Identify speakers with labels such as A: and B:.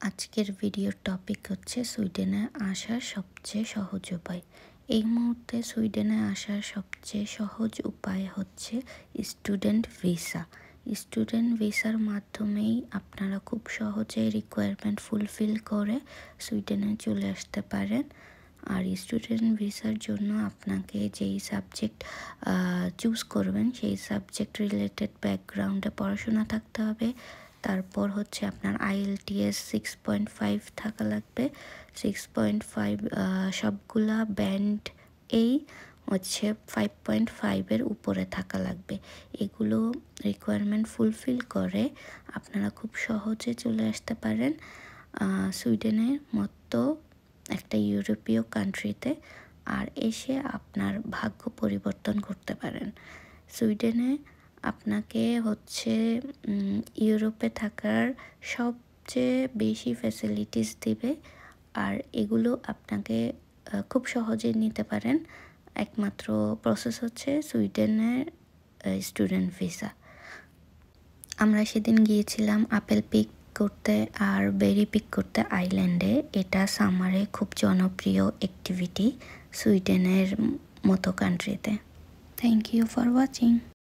A: আজকের ভিডিওর টপিক হচ্ছে সুইডেনে আসার সবচেয়ে সহজ উপায়। এই মুহূর্তে সুইডেনে আসার সবচেয়ে সহজ উপায় হচ্ছে স্টুডেন্ট ভিসা। স্টুডেন্ট ভিসার মাধ্যমেই আপনারা খুব সহজে রিকোয়ারমেন্ট ফুলফিল করে সুইডেনে চলে আসতে পারেন। আর স্টুডেন্ট ভিসার জন্য আপনাকে যেই সাবজেক্ট চুজ করবেন সেই সাবজেক্ট রিলেটেড ব্যাকগ্রাউন্ডে পড়াশোনা থাকতে হবে। তারপর হচ্ছে আপনার IELTS 6.5 থাকা লাগবে। 6.5 সবগুলা ব্যান্ড এই হচ্ছে 5.5 উপরে থাকা লাগবে। এগুলো রিকোয়ারমেন্ট ফুলফিল করে আপনারা খুব সহজে চলে আসতে পারেন সুইডেনের মতো একটা ইউরোপীয় কান্ট্রিতে, আর এসে আপনার ভাগ্য পরিবর্তন করতে পারেন। সুইডেনে আপনাকে হচ্ছে ইউরোপে থাকার সবচেয়ে বেশি ফ্যাসিলিটিস দিবে, আর এগুলো আপনাকে খুব সহজে নিতে পারেন। একমাত্র প্রসেস হচ্ছে সুইডেনের স্টুডেন্ট ভিসা। আমরা সেদিন গিয়েছিলাম আপেল পিক করতে আর বেরি পিক করতে আইল্যান্ডে। এটা সামারে খুব জনপ্রিয় অ্যাক্টিভিটি সুইডেনের মতো কান্ট্রিতে। Thank you for watching.